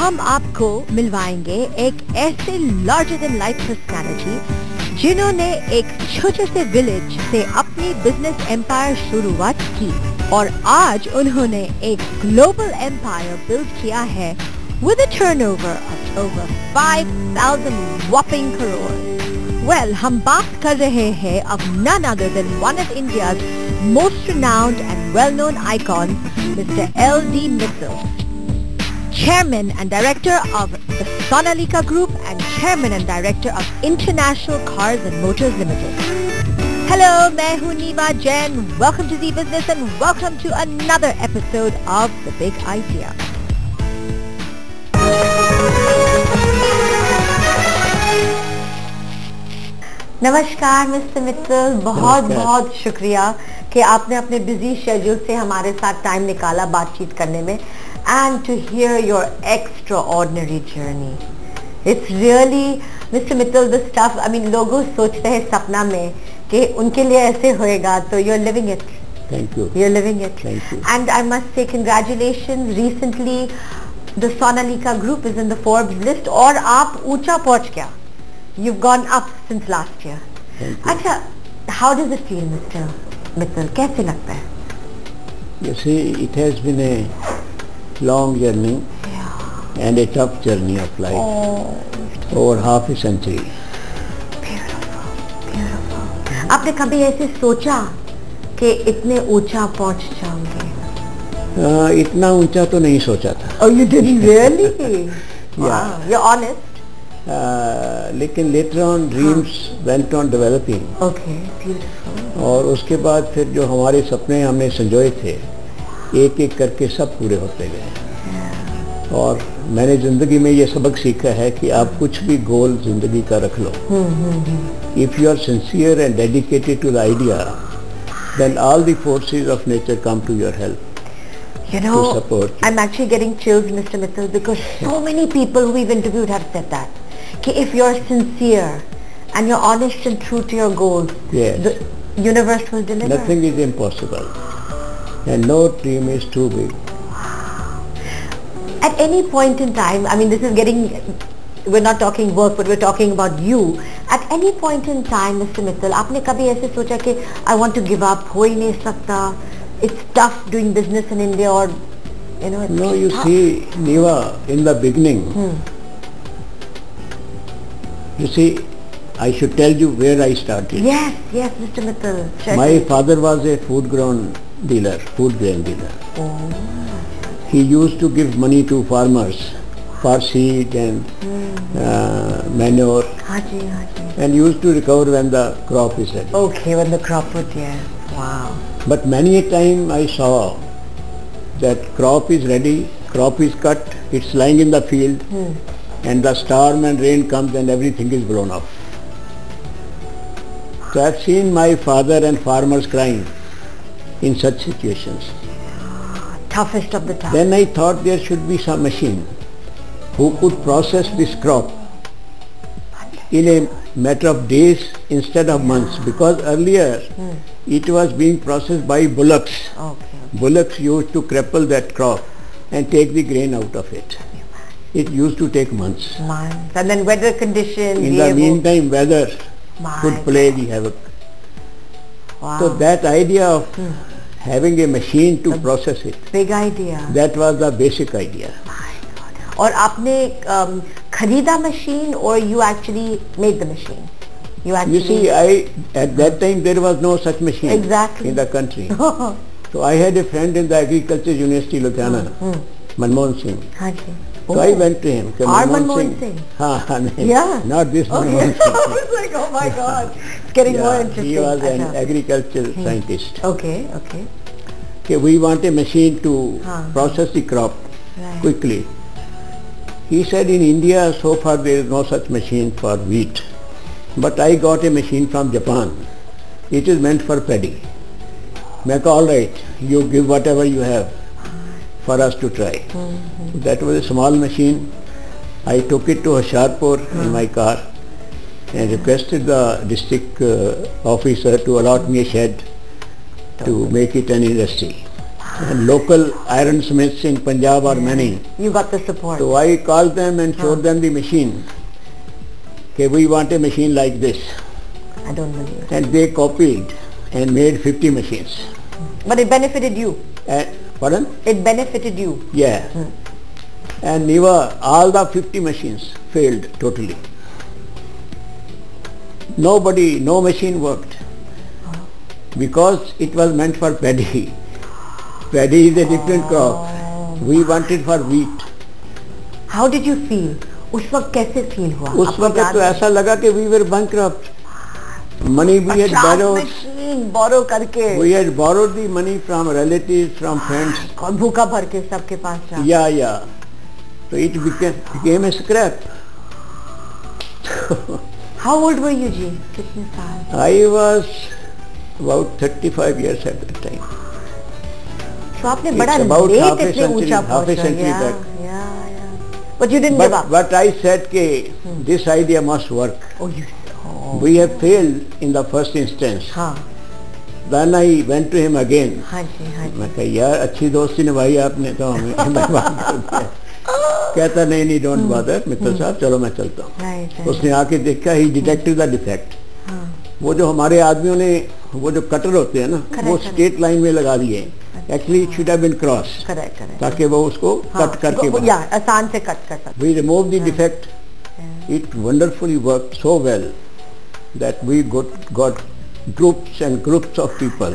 हम आपको मिलवाएंगे एक ऐसे लार्जर देन लाइफ पर्सनालिटी जिन्होंने एक छोटे से विलेज से अपनी बिजनेस एम्पायर शुरुआत की और आज उन्होंने एक ग्लोबल एम्पायर बिल्ड किया है with a turnover of over 5,000 whopping crores. Well, हम बात कर रहे हैं of none other than one of India's most renowned and well-known icons, Mr. L.D. Mittal, Chairman and Director of the Sonalika Group and Chairman and Director of International Cars and Motors Limited. Hello, मैं हूँ नीवा Jain. Welcome to the business and welcome to another episode of The Big Idea. नमस्कार mister Mittal, बहुत बहुत शुक्रिया कि आपने अपने busy schedule से हमारे साथ टाइम निकाला बातचीत करने में and to hear your extraordinary journey. It's really mister Mittal the stuff. I mean लोग सोचते हैं सपना में कि उनके लिए ऐसे होएगा, तो you are living it. Thank you. You are living it and I must say congratulation. Recently the Sonalika group is in the Forbes list और आप ऊंचा पहुंच गया. You've gone up since last year. अच्छा, how does it feel, Mr. Mittal? कैसे लगता है? You see, it has been a long journey and a tough journey of life over half a century. Beautiful. आपने कभी ऐसे सोचा कि इतने ऊंचा पहुंच जाओगे? इतना ऊंचा तो नहीं सोचा था. Oh, you didn't really? Wow, you're honest. लेकिन later on dreams went on developing. Okay, beautiful. और उसके बाद फिर जो हमारे सपने हमने संजोए थे एक एक करके सब पूरे होते गए. और मैंने जिंदगी में ये सबक सीखा है कि आप कुछ भी गोल जिंदगी का रख लो. If you are sincere and dedicated to the idea, then all the forces of nature come to your help. You know, I'm actually getting chills, Mr. Mittal, because so many people who we've interviewed have said that. Ki if you're sincere and you're honest and true to your goals, yes, the universe will deliver. Nothing is impossible, and no dream is too big. At any point in time, I mean, this is getting, we're not talking work, but we're talking about you. At any point in time, Mr. Mittal, आपने कभी ऐसे सोचा कि I want to give up, हो ही नहीं सकता, it's tough doing business in India, or you know? No, you see, Niva, in the beginning. You see, I should tell you where I started. Yes, yes, Mr. Mittal. My father was a food grain dealer. Oh. He used to give money to farmers for seed and manure. Haji, haji. And used to recover when the crop is ready. Okay, when the crop would, yeah. Wow. But many a time I saw that crop is ready, crop is cut, it's lying in the field. And the storm and rain comes and everything is blown off. So I have seen my father and farmers crying in such situations. Toughest of the tough. Then I thought there should be some machine who could process this crop in a matter of days instead of months, because earlier it was being processed by bullocks. Okay. Bullocks used to cripple that crop and take the grain out of it. It used to take months. And then weather conditions. In the meantime, weather could play the havoc. Wow. So that idea of having a machine to process it. Big idea. That was the basic idea. My God. और आपने खरीदा machine or you actually made the machine? You see, at that time there was no such machine. Exactly. In the country. So I had a friend in the Agriculture University, Ludhiana, Manmohan Singh. Haji. So I went to him. Manmohan Singh? Yeah. Not this Manmohan Singh. I was like, oh my God. It's getting more interesting. He was an agricultural scientist. Okay, okay. Okay, we want a machine to process the crop quickly. He said in India so far there is no such machine for wheat. But I got a machine from Japan. It is meant for paddy. I said, all right, you give whatever you have for us to try. That was a small machine. I took it to Hoshiarpur in my car and requested the district officer to allot me a shed to make it an industry. And local ironsmiths in Punjab are many. You got the support. So I called them and showed them the machine. Okay, we want a machine like this. I don't believe it. And they copied and made 50 machines. But it benefited you. Pardon? It benefited you. Yeah. And never, all the 50 machines failed totally. No machine worked. Because it was meant for paddy. Paddy is a different crop. We wanted for wheat. How did you feel? उस वक्त कैसे feel हुआ? उस वक्त तो ऐसा लगा कि we were bankrupt. Money we had borrowed. borrow करके. We had borrowed the money from relatives, from friends. और भूखा भर के सबके पास जा. Yeah. So it became a scrap. How old were you, जी? कितने साल? I was about 35 years at that time. So आपने बड़ा late इतने ऊंचा half a century back. Yeah. But you didn't give up. But I said कि this idea must work. We have failed in the first instance. Then I went to him again. मैं कहा यार अच्छी दोस्ती निभाई आपने तो हमें बर्बाद कर दिया. कहता नहीं don't bother मित्तल साहब चलो मैं चलता हूँ. उसने आके देखा he detected the defect. वो जो हमारे आदमियों ने वो जो कटर होते हैं ना वो स्ट्रेट लाइन में लगा दिए. Actually it should have been cross. Correct. ताकि वो उसको कट करके आसान से कट कर सकते. We removed the defect. It wonderfully worked so well that we got groups and groups of people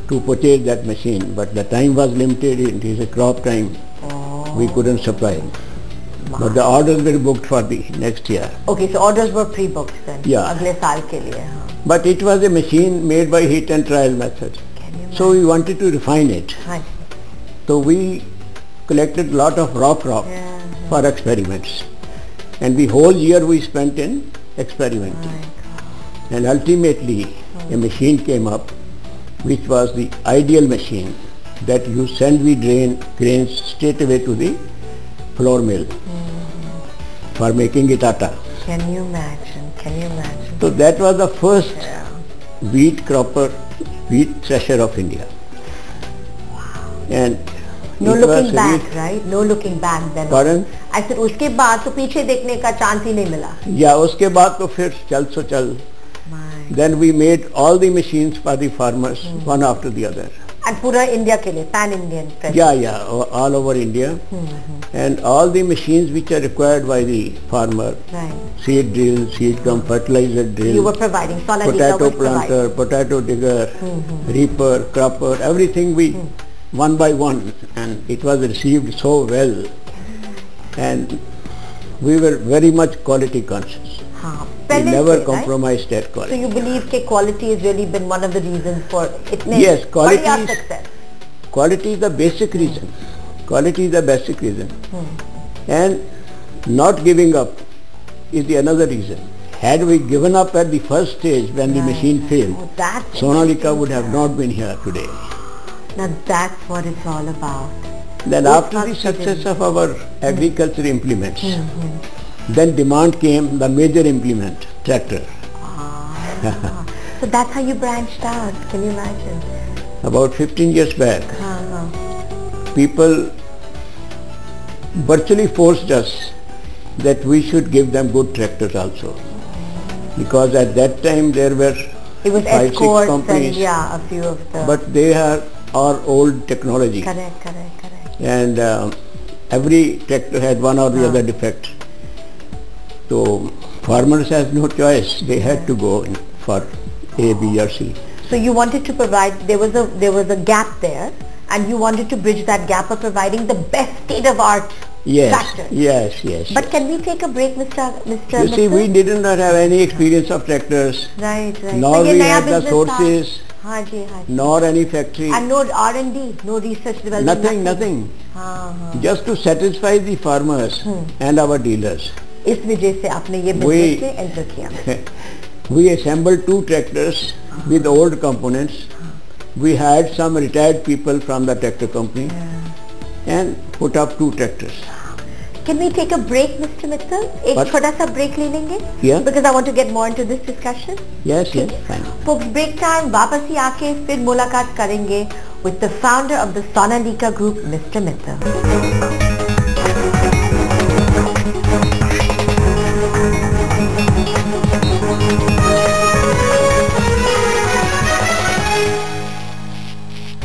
to purchase that machine. But the time was limited. It is a crop time. We couldn't supply. But the orders were booked for the next year. Okay, so orders were pre-booked then. Yeah. अगले साल के लिए. But it was a machine made by heat and trial method. So we wanted to refine it. So we collected a lot of raw crop for experiments. And the whole year we spent in experimenting. And ultimately a machine came up which was the ideal machine that you send the grains straight away to the flour mill for making it atta. Can you imagine? So that was the first wheat thresher of India. And no looking back, right? No looking back then. Pardon? I said उसके बाद तो पीछे देखने का chance ही नहीं मिला. Yeah, उसके बाद तो फिर चल. Then we made all the machines for the farmers, one after the other. And पूरा इंडिया के लिए, pan-Indian. Yeah, all over India. And all the machines which are required by the farmer, seed drill, seed pump, fertilizer drill, you were providing, potato planter, potato digger, reaper, cropper, everything we one by one, and it was received so well. And we were very much quality conscious. We never compromised that quality. So you believe that quality has really been one of the reasons for it? Yes, quality success. Quality is the basic reason. Quality is the basic reason. And not giving up is the another reason. Had we given up at the first stage when the machine failed, Sonalika would have not been here today. Now that's what it's all about. Then after the success of our agriculture implements, then demand came the major implement, tractor. So that's how you branched out, can you imagine? About 15 years back, people virtually forced us that we should give them good tractors also. Because at that time there were 5-6 companies, and, a few of the... but they are old technology. Correct. And every tractor had one or the other defect. So farmers had no choice; they had to go for A, B, or C. So you wanted to provide. There was a gap there, and you wanted to bridge that gap of providing the best state-of-art tractors. Yes. But can we take a break, Mr. You see, we did not have any experience of tractors. Right. Nor we had the sources. Nor any factory. And no R&D, no research development. Nothing. Just to satisfy the farmers and our dealers. इस वजह से आपने ये business से enter किया. We assembled 2 tractors with old components. We hired some retired people from the tractor company and put up 2 tractors. Can we take a break, Mr. Mittal? एक छोटा सा break ले लेंगे? Yeah. Because I want to get more into this discussion. Yes, fine. Folks, break time. वापस ही आके फिर मुलाकात करेंगे with the founder of the Sonalika Group, Mr. Mittal.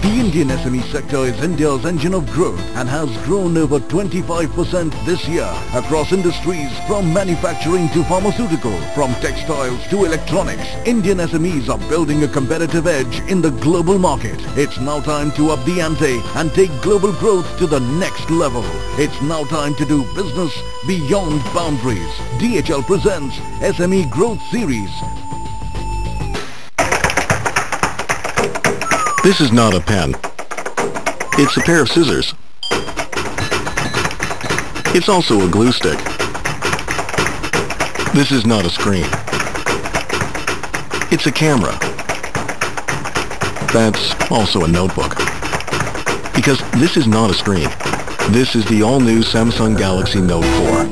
The Indian SME sector is India's engine of growth and has grown over 25% this year across industries from manufacturing to pharmaceutical, from textiles to electronics. Indian SMEs are building a competitive edge in the global market. It's now time to up the ante and take global growth to the next level. It's now time to do business beyond boundaries. DHL presents SME Growth Series. This is not a pen. It's a pair of scissors. It's also a glue stick. This is not a screen. It's a camera. That's also a notebook. Because this is not a screen. This is the all-new Samsung Galaxy Note 4.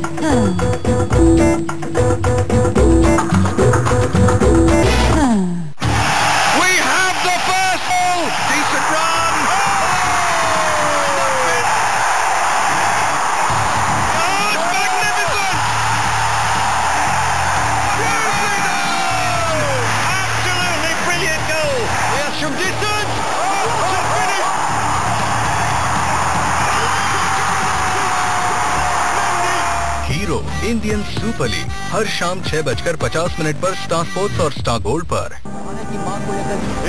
Hero Indian Super League हर शाम 6:50 पर Star Sports और Star Gold पर।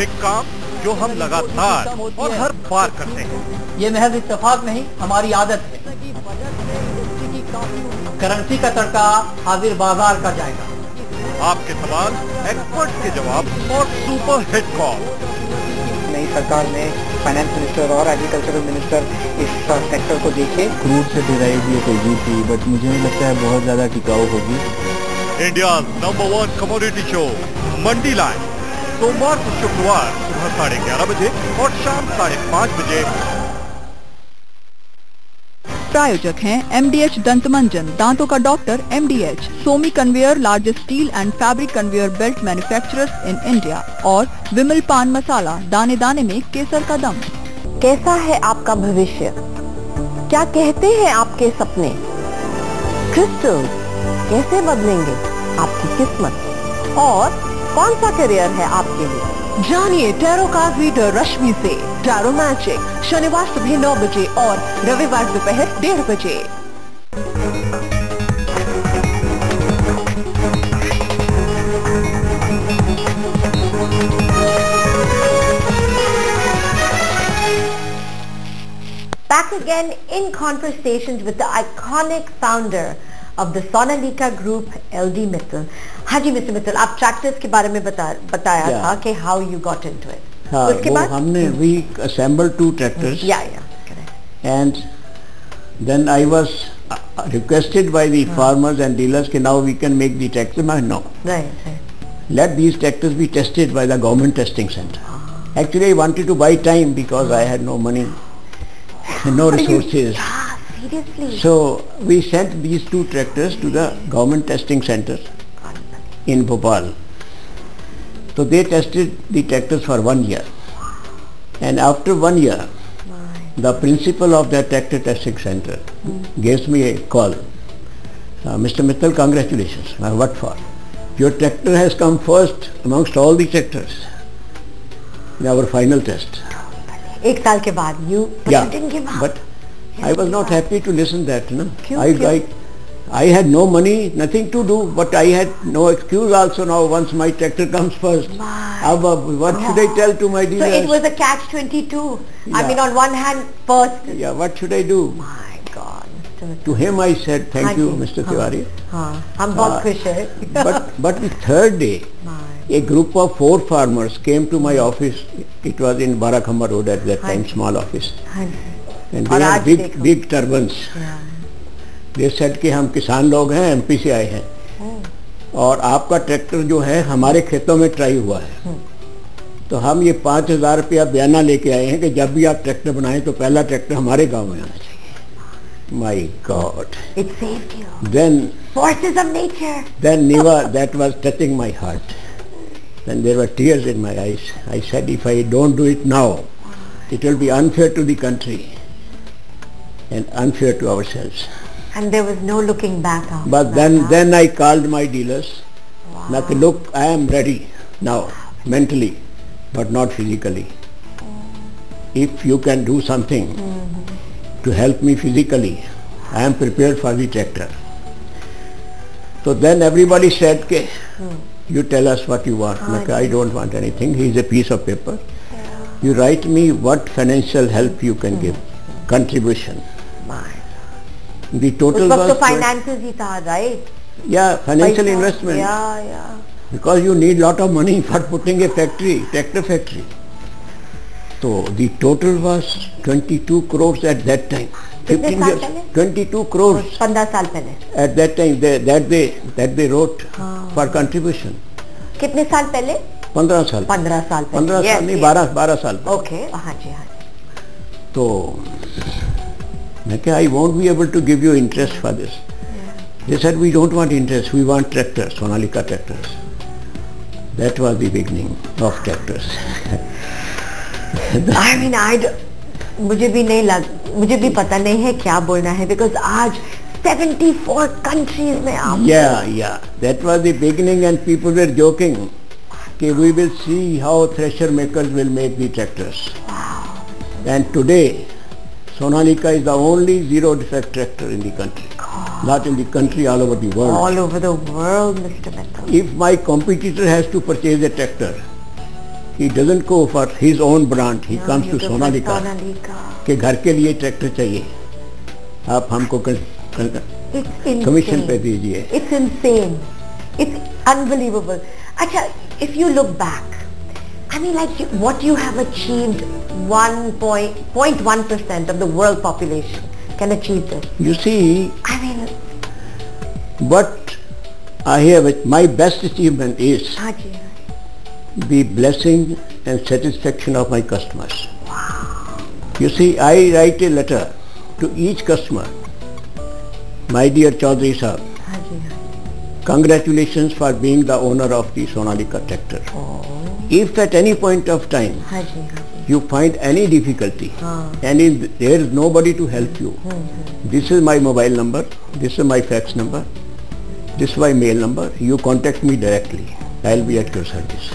एक काम जो हम लगातार और हर बार करते हैं। ये महज इत्तेफाक नहीं, हमारी आदत है। करेंसी का तड़का हाजिर बाजार का जाएगा। आपके सवाल, एक्सपर्ट के जवाब और सुपर हिट कॉल। नई सरकार ने फाइनेंस मिनिस्टर और एग्रीकल्चरल मिनिस्टर इस सेक्टर को देखे। क्रूड से डिराइव ये तेजी थी, बट मुझे नहीं लगता है बहुत ज्यादा टिकाऊ होगी। इंडिया नंबर 1 कमोडिटी शो मंडी लाइन, सोमवार से शुक्रवार सुबह 11:30 बजे और शाम 5:30 बजे। प्रायोजक हैं MDH दंतमंजन, दांतों का doctor MDH, Somi conveyor, largest steel and fabric conveyor belt manufacturers in India, और विमल पान मसाला, दाने दाने में केसर का दम। कैसा है आपका भविष्य? क्या कहते हैं आपके सपने? क्रिस्टल्स कैसे बदलेंगे आपकी किस्मत? और कौन सा करियर है आपके लिए? जानिए टैरो कार्ड रीडर रश्मि से टैरो मैजिक, शनिवार सुबह 9 बजे और रविवार दोपहर 1:30 बजे। Back again in conversations with the iconic founder of the Sonalika Group, LD Mittal. हाँ जी मिस्टर मित्तल, आप ट्रैक्टर्स के बारे में बताया था कि how you got into it. हाँ, उसके बाद हमने we assembled 2 tractors. Yeah, correct. And then I was requested by the farmers and dealers that now we can make the tractor. No. Right. Let these tractors be tested by the government testing center. Actually, I wanted to buy time because I had no money, no resources. Yeah, seriously. So we sent these 2 tractors to the government testing center in Bhopal. So they tested the tractors for 1 year. And after 1 year, the principal of that tractor testing center gives me a call. Mr. Mittal, congratulations. What for? Your tractor has come first amongst all the tractors in our final test. एक साल के बाद you didn't give up. But I was not happy to listen that. No? क्यों? I had no money, nothing to do, but I had no excuse also now once my tractor comes first. What should I tell to my dealers? So it was a catch-22. Yeah. I mean, on one hand, first. Yeah, what should I do? My God. To him I said, thank you, Mr. Tiwari. हम बहुत खुश हैं. But the third day, a group of 4 farmers came to my office. It was in Barakhamba Road at that time, small office. And they had big turbans. They said कि हम किसान लोग हैं, MP से आए हैं और आपका ट्रैक्टर जो है हमारे खेतों में ट्राई हुआ है, तो हम ये 5,000 रुपया बयाना लेके आए हैं कि जब भी आप ट्रैक्टर बनाएं तो पहला ट्रैक्टर हमारे गांव में आना चाहिए। My God! It saved you. Then forces of nature. Then Niva, that was touching my heart. Then there were tears in my eyes. I said, if I don't do it now, it will be unfair to the country and unfair to ourselves. And there was no looking back after But then I called my dealers. Now, look, I am ready now, mentally, but not physically. If you can do something to help me physically, I am prepared for the tractor. So then everybody said, "Okay, you tell us what you want." I don't want anything. Here's a piece of paper. You write me what financial help you can give, contribution. The total was... तो finances ही था, right? Yeah, financial investment. Yeah. Because you need lot of money for putting a factory, tractor factory. So the total was 22 crores at that time. 15 years. 22 crores. 15 साल पहले. At that time, that they wrote for contribution. कितने साल पहले? 15 साल. 15 साल पहले. 15 साल नहीं, 12 साल. Okay, हाँ जी. तो मैं क्या, I won't be able to give you interest for this. They said, we don't want interest, we want tractors, Sonalika tractors. That was the beginning of tractors. I mean, मुझे भी पता नहीं है क्या बोलना है, because आज 74 countries में आप. Yeah. That was the beginning, and people were joking. Okay, we will see how thresher makers will make the tractors. Wow. And today, Sonalika is the only zero defect tractor in the country. Not in the country, all over the world. All over the world, Mr. Mittal. If my competitor has to purchase a tractor, he doesn't go for his own brand. He comes to Sonalika. कि घर के लिए tractor चाहिए, आप हमको commission पे दीजिए. It's insane. It's unbelievable. अच्छा, if you look back, I mean, like what you have achieved, 1.1% of the world population can achieve this. You see, I mean, what I have, my best achievement is the blessing and satisfaction of my customers. Wow. You see, I write a letter to each customer. My dear Chaudhary Sahab, congratulations for being the owner of the Sonalika tractor. If at any point of time you find any difficulty and there is nobody to help you, this is my mobile number, this is my fax number, this is my mail number, you contact me directly, I will be at your service.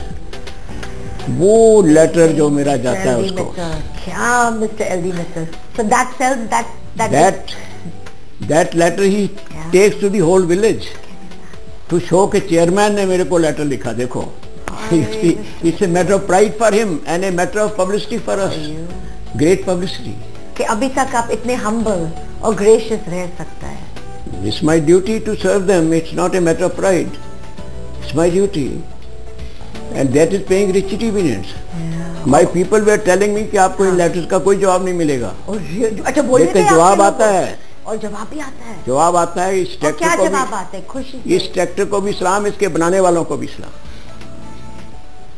वो letter जो मेरा जाता है उसको, क्या Mr. LD Mittal? So that sells that letter he takes to the whole village to show के chairman ने मेरे को लेटर लिखा, देखो. It's a matter of pride for him and a matter of publicity for us. Great publicity. कि अभी तक आप इतने humble और gracious रह सकता है. It's my duty to serve them. It's not a matter of pride. It's my duty. And that is paying rich dividends. My people were telling me कि आपको इन letters का कोई जवाब नहीं मिलेगा. अच्छा, बोलने लेकिन जवाब आता है. और जवाब भी आता है. जवाब आता है. इस ट्रैक्टर को भी, इस ट्रैक्टर को भी सलाम, इसके बनाने वालों को भी सलाम.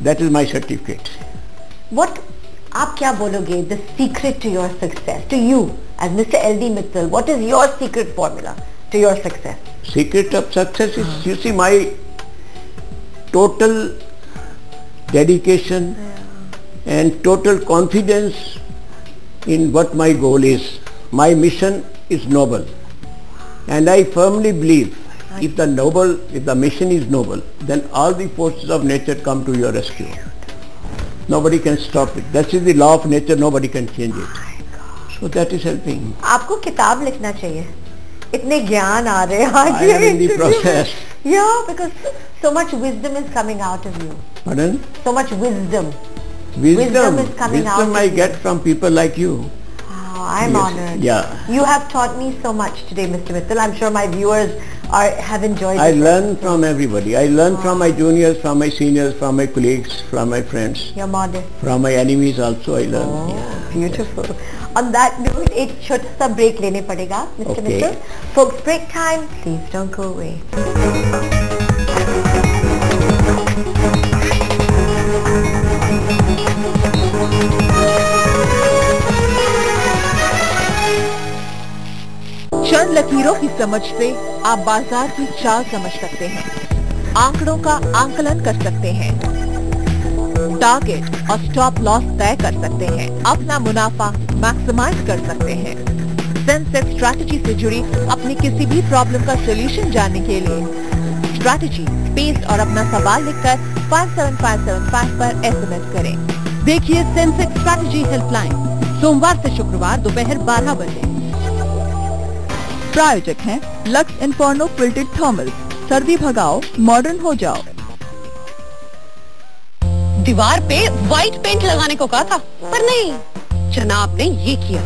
That is my certificate. What आप क्या बोलोगे? The secret to your success, to you as Mr. LD Mittal, what is your secret formula to your success? Secret of success is, you see, my total dedication and total confidence in what my goal is. My mission is noble, and I firmly believe if the mission is noble, then all the forces of nature come to your rescue. Nobody can stop it. That is the law of nature. Nobody can change it. So that is helping. आपको किताब लिखना चाहिए. इतने ज्ञान आ रहे हैं आज. I am in the process. Yeah, because so much wisdom is coming out of you. Pardon? So much wisdom. Wisdom is coming out. Wisdom I get from people like you. I'm honored. Yeah. You have taught me so much today, Mr. Mittal. I'm sure my viewers have enjoyed it. I learn from everybody. I learn from my juniors, from my seniors, from my colleagues, from my friends. You're modest. From my enemies also I learn. Oh, yeah. Beautiful. On that note, एक छोटा सा break लेने पड़ेगा, Mr. Mittal. Folks, break time. Please don't go away. चंद लकीरों की समझ से आप बाजार की चाल समझ सकते हैं, आंकड़ों का आंकलन कर सकते हैं, टारगेट और स्टॉप लॉस तय कर सकते हैं, अपना मुनाफा मैक्सिमाइज कर सकते हैं। सेंसेक्स स्ट्रैटेजी से जुड़ी अपनी किसी भी प्रॉब्लम का सॉल्यूशन जानने के लिए स्ट्रैटेजी स्पेस और अपना सवाल लिखकर 57575 पर SMS करें। देखिए सेंसेक्स स्ट्रैटेजी हेल्पलाइन सोमवार से शुक्रवार दोपहर 12 बजे। प्रायोजक हैं लक्स इन्फर्नो क्विल्टेड थर्मल, सर्दी भगाओ मॉडर्न हो जाओ। दीवार पे व्हाइट पेंट लगाने को कहा था, पर नहीं, जनाब ने ये किया।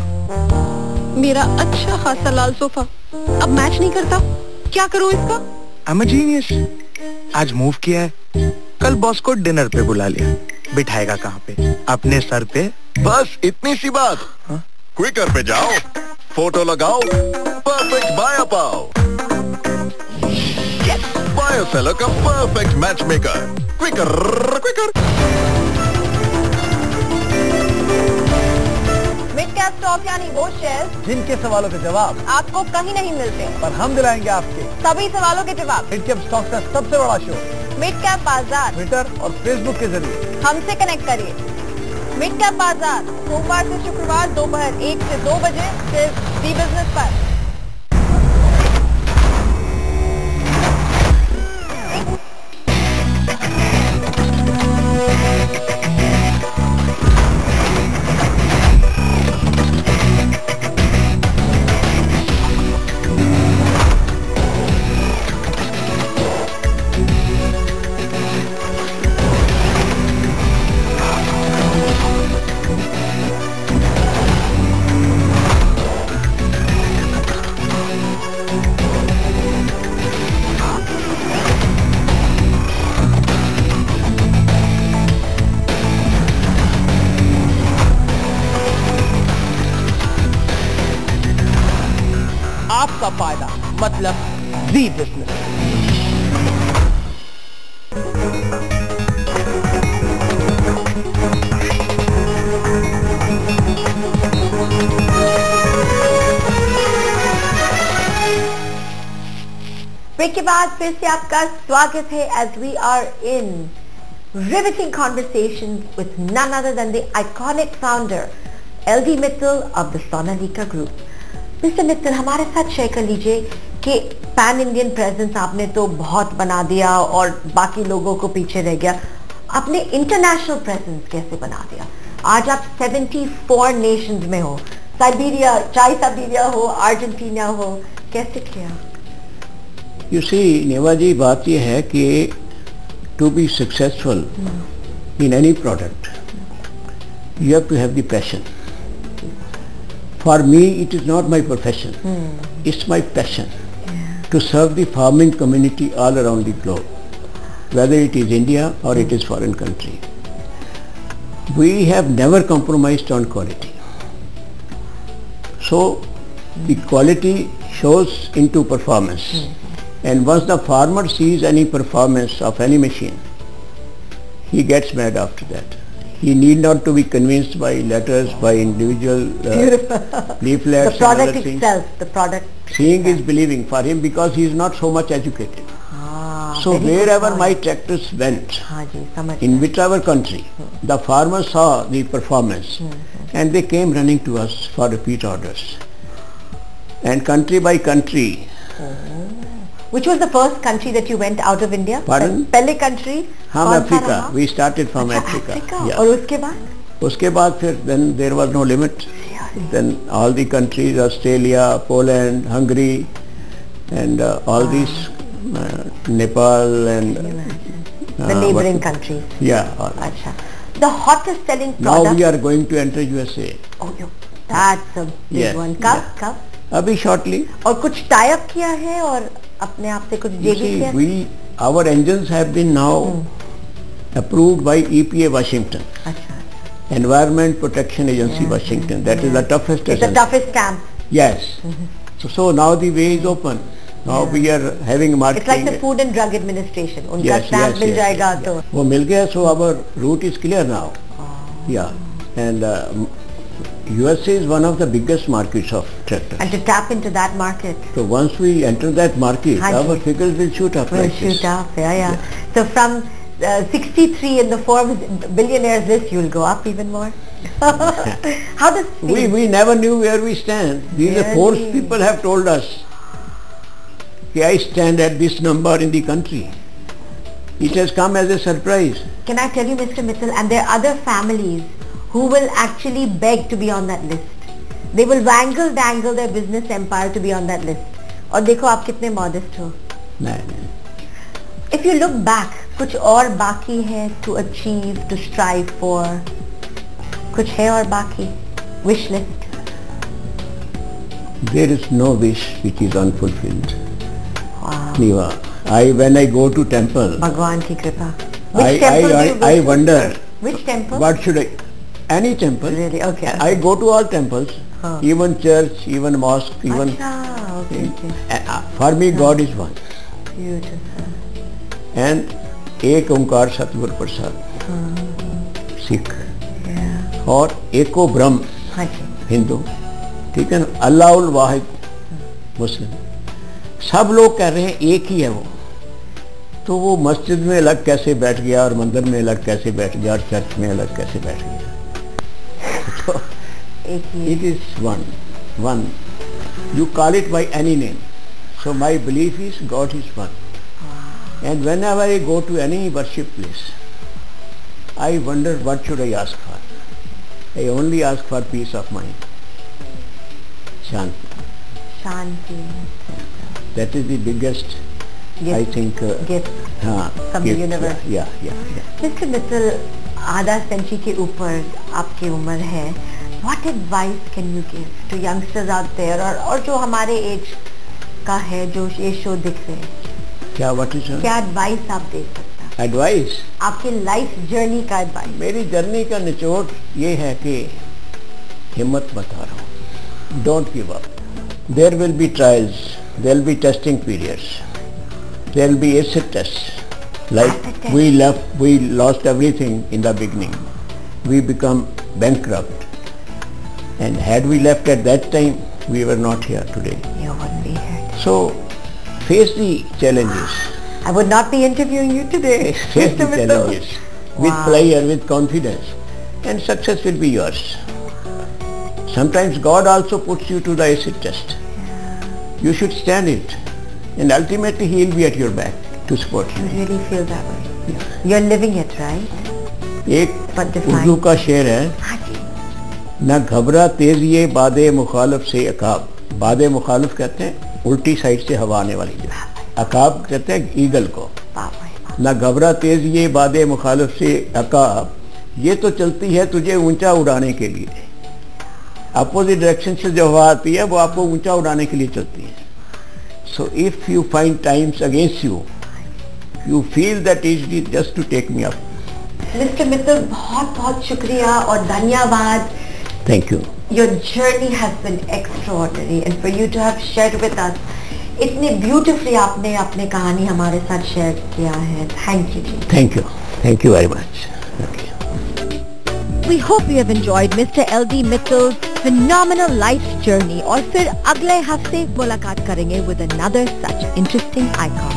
मेरा अच्छा खासा लाल सोफा अब मैच नहीं करता, क्या करूं इसका? I'm a genius. आज मूव किया है, कल बॉस को डिनर पे बुला लिया। बिठाएगा कहाँ पे? अपने सर पे। बस इतनी सी बात। क्विकर पे जाओ, फोटो लगाओ, परफेक्ट बायर पाओ। बायो सेलर का perfect match maker. Quikr Quikr. Mid cap stock यानी वो शेयर जिनके सवालों के जवाब आपको कहीं नहीं मिलते, पर हम दिलाएंगे आपके सभी सवालों के जवाब। मिड कैप स्टॉक का सबसे बड़ा शो मिड कैप बाजार, ट्विटर और फेसबुक के जरिए हमसे कनेक्ट करिए। मिड कैप बाजार सोमवार से शुक्रवार दोपहर 1 से 2 बजे सिर्फ ज़ी बिजनेस पर। आपका फायदा मतलब ज़ी बिजनेस। ब्रेक के बाद फिर से आपका स्वागत है as we are in riveting conversations with none other than the iconic founder LD Mittal of the Sonalika Group. Mister Mittal, हमारे साथ शेयर कर लीजिए कि पैन इंडियन प्रेजेंस आपने तो बहुत बना दिया और बाकी लोगों को पीछे रह गया, आपने इंटरनेशनल प्रेजेंस कैसे बना दिया? आज आप 74 नेशंस में हो, साइबेरिया, चाहे साइबेरिया हो, अर्जेंटीना हो, कैसे किया? You see, नेवा जी, बात यह है कि to be successful in any product, you have to have the passion. For me, it is not my profession. It's my passion to serve the farming community all around the globe, whether it is India or it is foreign country. We have never compromised on quality. So, the quality shows into performance. And once the farmer sees any performance of any machine, he gets mad after that. He need not to be convinced by letters, by individual leaflets. The product itself, the product. Seeing is believing for him because he is not so much educated. So wherever my tractors went, in whichever country, the farmers saw the performance and they came running to us for repeat orders. And country by country. Which was the first country that you went out of India? Pardon? पहले country? हम Africa. We started from Africa. Yeah. और उसके बाद? उसके बाद फिर then there was no limit. Then all the countries, Australia, Poland, Hungary, and all these Nepal and the neighboring countries. Yeah. अच्छा. The hottest selling product. Now we are going to enter USA. Oh, that's a big one. कब? अभी shortly. और कुछ tie up किया है और अपने आप से कुछ JV किया? Our engines have been now approved by EPA Washington. Environment Protection Agency Washington. That is the toughest. It's the toughest camp. Yes. So now the way is open. Now we are having marketing. It's like the Food and Drug Administration. उनका stamp मिल जाएगा तो. वो मिल गया, so our route is clear now. Yeah. And USA is one of the biggest markets of tractors. And to tap into that market. So once we enter that market, our figures will shoot up. Will shoot up, yeah. So from 63 in the Forbes billionaires list, you'll go up even more. How does it feel? We never knew where we stand. These are Forbes people have told us that I stand at this number in the country. It has come as a surprise. Can I tell you, Mr. Mittal, and there are other families who will actually beg to be on that list. They will dangle their business empire to be on that list. और देखो आप कितने modest हो. नहीं. If you look back, कुछ और बाकी है to achieve, to strive for? कुछ है और बाकी? Wish list? There is no wish which is unfulfilled. Wow. When I go to temple, भगवान की कृपा. I wonder. Which temple? What should I? Any temple. Really? Okay. I go to all temples, even church, even mosque, even. Okay. For me, God is one. Beautiful. And एक ओंकार सतगुरु प्रसाद, सिख, और एको ब्रह्म, हिंदू, ठीक है ना, अल्लाहुल वाहिद, मुस्लिम. सब लोग कह रहे हैं एक ही है वो. तो वो मस्जिद में अलग कैसे बैठ गया और मंदिर में अलग कैसे बैठ गया और चर्च में अलग कैसे बैठ गया. तो it is one. You call it by any name. So my belief is God is one. And whenever I go to any worship place, I wonder what should I ask for. I only ask for peace of mind. Shanti. That is the biggest, gift, I think, gift from the universe. Yeah. Mr. Mittal, आधा century के ऊपर आपकी उम्र है. What advice can you give to youngsters out there और जो हमारे as का है, जो ये शो दिख रहे हैं? क्या एडवाइस आप दे सकते हैं? एडवाइस? आपके लाइफ जर्नी का एडवाइस. मेरी जर्नी का निचोड़ ये है कि हिम्मत मत हारो. Don't give up. There will be trials. There will be testing periods. There will be acid tests. Like we lost everything in the beginning. We become bankrupt. And had we left at that time, we were not here today. You wouldn't be here. So, face the challenges. I would not be interviewing you today. Face the challenges with pleasure, with confidence, and success will be yours. Sometimes God also puts you to the acid test. You should stand it, and ultimately He will be at your back to support you. You really feel that way? You're living it, right? एक उर्दू का शेर है, न घबरा तेजिए बादे मुखालिफ से अकाब. बादे मुखालिफ कहते हैं उल्टी साइड से हवा आने वाली. अकाब कहते हैं ईगल को. न घबरा तेजिए बादे मुखालिफ से अकाब, ये तो चलती है तुझे ऊंचा उड़ाने के लिए. अपोजिट डायरेक्शन से जो हवा आती है वो आपको ऊंचा उड़ाने के लिए चलती है. So if you find times against you feel that is just to take me up. Mister Mittal, बहुत बहुत शुक्रिया और धन्यवाद. Thank you. Your journey has been extraordinary, and for you to have shared with us, इतने beautifully आपने अपने कहानी हमारे साथ share किया है. Thank you. Thank you very much. Okay. We hope you have enjoyed Mr. L.D. Mittal's phenomenal life journey. और फिर अगले हफ्ते मुलाकात करेंगे with another such interesting icon.